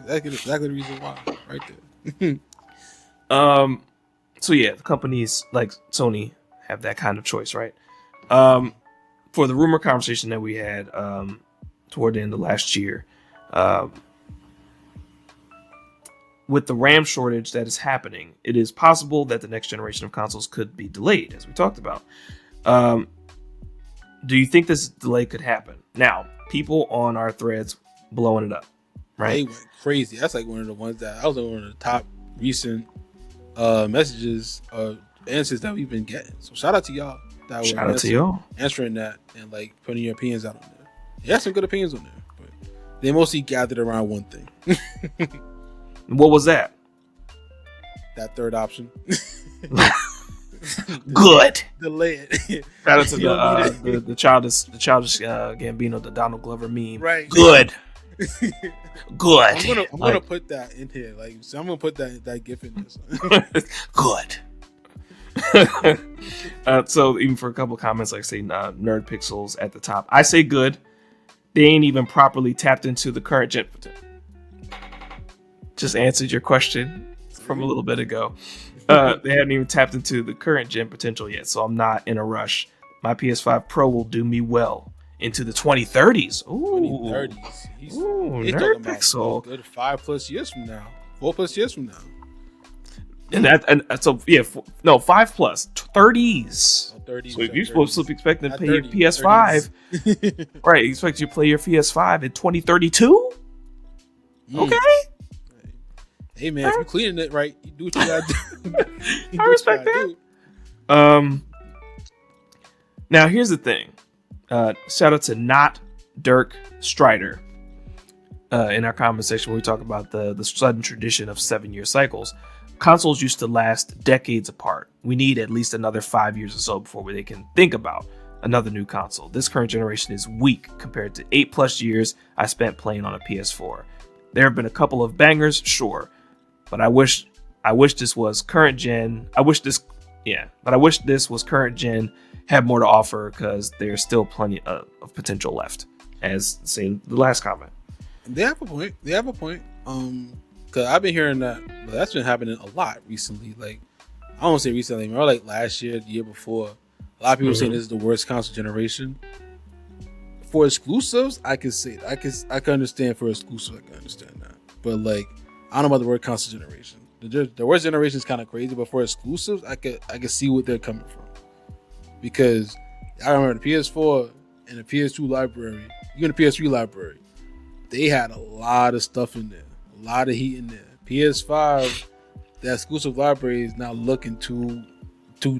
That's exactly the reason why, right there. So yeah, the companies like Sony have that kind of choice, right? For the rumor conversation that we had toward the end of last year, with the RAM shortage that is happening, it is possible that the next generation of consoles could be delayed, as we talked about. Do you think this delay could happen? Now, people on our threads blowing it up, right? They went crazy. That's like one of the ones that I was one of the top recent messages answers that we've been getting. So shout out to y'all. Shout out to y'all answering that and like putting your opinions out on there. Yeah, some good opinions on there, but they mostly gathered around one thing. What was that? That third option. Good. Delay it. Shout out to the childish Gambino, the Donald Glover meme. Right. Good. Good. I'm gonna put that in here. Like, so I'm gonna put that gif in this. Good. So even for a couple comments, like say Nerd Pixels at the top, I say good. They ain't even properly tapped into the current gen. Just answered your question from a little bit ago. They haven't even tapped into the current gen potential yet, so I'm not in a rush. My PS5 Pro will do me well into the 2030s. Ooh, 2030s. He's Nerd Pixel. Good 5+ years from now. 4+ years from now. And 5+, 30s. 30s. So if you're supposed to be expecting to play your PS5, right? You expect you to play your PS5 in 2032? Okay. Hey man, if you're cleaning it right, you do what you gotta do. I respect that. Now here's the thing. Shout out to not Dirk Strider in our comment section where we talk about the sudden tradition of 7-year cycles. Consoles used to last decades apart. We need at least another 5 years or so before they can think about another new console. This current generation is weak compared to 8+ years I spent playing on a PS4. There have been a couple of bangers, sure, but I wish this was current gen. I wish this was current gen, had more to offer because there's still plenty of potential left. As seen the last comment. They have a point. Because I've been hearing that's been happening a lot recently. Like, I don't want to say recently, more like last year, the year before. A lot of people saying this is the worst console generation. For exclusives, I can say that. I can understand for exclusives, I can understand that. But like, I don't know about the word console generation. The worst generation is kind of crazy, but for exclusives, I could see what they're coming from. Because I remember the PS4 and the PS2 library, even the PS3 library, they had a lot of stuff in there, a lot of heat in there. PS5, the exclusive library is not looking too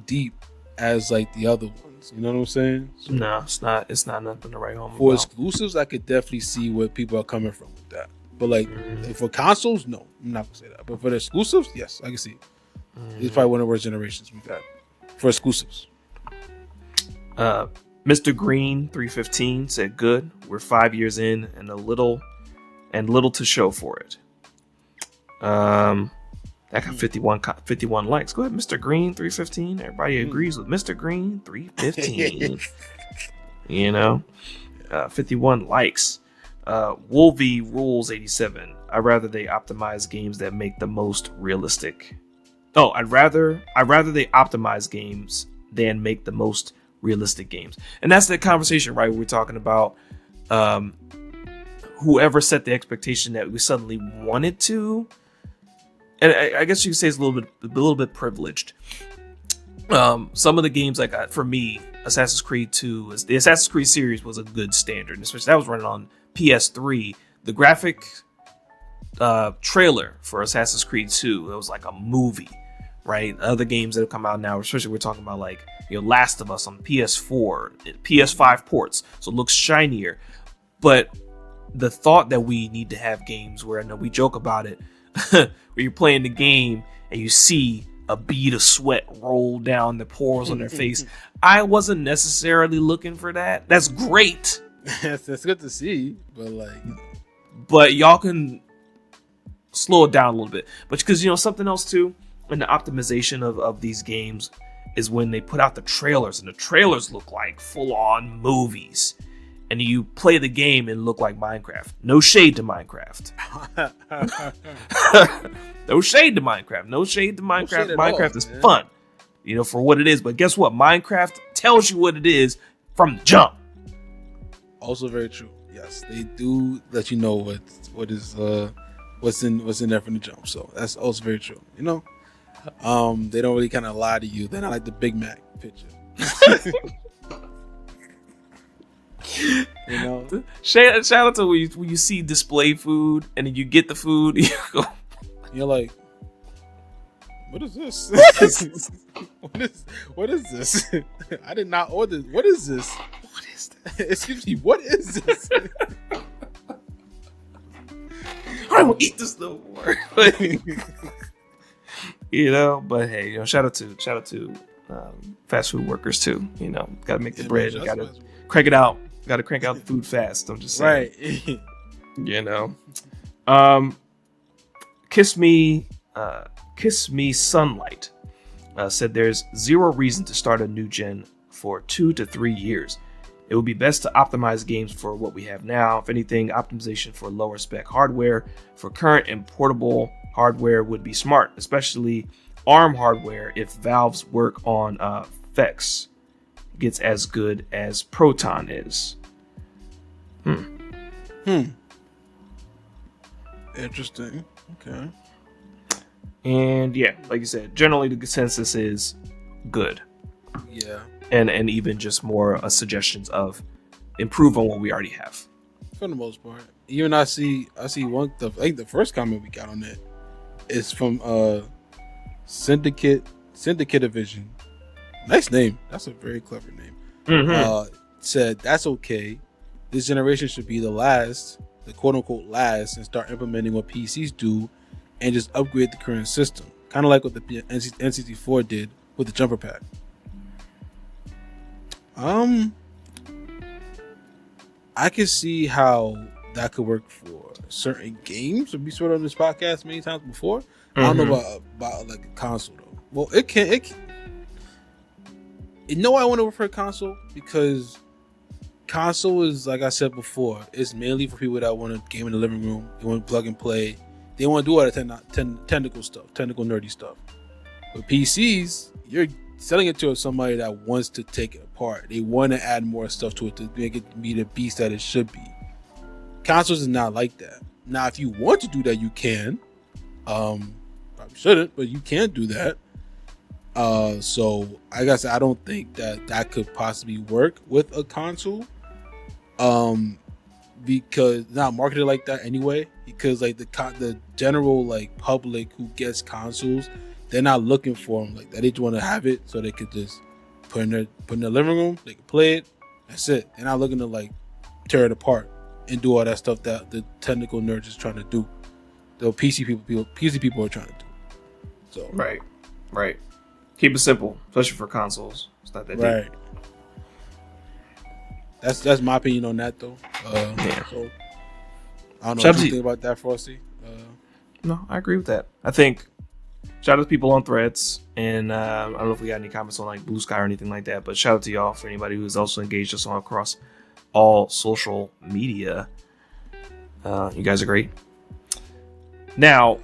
deep as like the other ones. You know what I'm saying? So no, it's not. It's not nothing to write home for about. exclusives, I could definitely see where people are coming from with that. But like for consoles, no, I'm not gonna say that. But for the exclusives, yes, I can see. It's probably one of the worst generations we've had for exclusives. Mr. Green 315 said, "Good. We're 5 years in, and little to show for it." That got 51 likes. Go ahead, Mr. Green 315. Everybody agrees with Mr. Green 315. 51 likes. Wolvie Rules 87. I'd rather they optimize games that make the most realistic. Oh, I'd rather they optimize games than make the most realistic games. And that's the conversation, right? We're talking about whoever set the expectation that we suddenly wanted to. And I guess you could say it's a little bit privileged. Some of the games, like for me, Assassin's Creed 2, the Assassin's Creed series was a good standard, especially that was running on PS3. The graphic trailer for Assassin's Creed 2, it was like a movie, right? Other games that have come out now, especially we're talking about like Last of Us on PS4, PS5 ports, so it looks shinier. But the thought that we need to have games where I know we joke about it, where you're playing the game and you see a bead of sweat roll down the pores on their face. I wasn't necessarily looking for that. That's great. That's good to see, but y'all can slow it down a little bit. But because something else too, in the optimization of these games is when they put out the trailers, and the trailers look like full on movies. and you play the game and look like Minecraft. No shade to Minecraft. No shade to Minecraft. No shade to Minecraft. Minecraft is fun, for what it is. But guess what? Minecraft tells you what it is from the jump. Also very true. Yes, they do let you know what's in there from the jump. So that's also very true. They don't really kind of lie to you. They're not like the Big Mac picture. Shout out to when you see display food and then you get the food. You're like, what is this? What is this? I did not order. What is this? What is this? Excuse me. What is this? I don't eat this no more. But hey, shout out to fast food workers too. Got to make the bread. Got to crank it out. Got to crank out the food fast. I'm just saying. Right. Kiss Me Sunlight said there's zero reason to start a new gen for 2 to 3 years. It would be best to optimize games for what we have now. If anything, optimization for lower spec hardware for current and portable hardware would be smart, especially ARM hardware if Valve's work on VEX gets as good as Proton is. Interesting. Okay. And yeah, like you said, generally the consensus is good. Yeah. And even just more suggestions of improve on what we already have. For the most part. Even I see one, I think the first comment we got on it is from Syndicate Division. Nice name. That's a very clever name. Mm-hmm. Said that's okay. This generation should be the quote unquote last, and start implementing what PCs do and just upgrade the current system. Kind of like what the N64 did with the jumper pack. I can see how that could work for certain games. We've sort of on this podcast many times before. I don't know about like a console though. Well, it can. I want to prefer console because console is, like I said before, it's mainly for people that want to game in the living room. They want to plug and play. They want to do all the technical stuff, technical nerdy stuff. With PCs, you're selling it to somebody that wants to take it apart. They want to add more stuff to it to make it be the beast that it should be. Consoles is not like that. Now, if you want to do that, you can. Probably shouldn't, but you can do that. So I guess I don't think that could possibly work with a console. Because not marketed like that anyway. Because like the general like public who gets consoles, they're not looking for them like that. They just want to have it so they could just put in their living room. They can play it. That's it. They're not looking to like tear it apart and do all that stuff that the technical nerds is trying to do. The PC people are trying to do. So Right. Keep it simple, especially for consoles. It's not that right. deep. That's my opinion on that though. So I don't know what you think about that, Frosty. No, I agree with that. I think shout out to people on Threads, and I don't know if we got any comments on like Blue Sky or anything like that, but shout out to y'all for anybody who's also engaged us on across all social media. You guys are great. Now,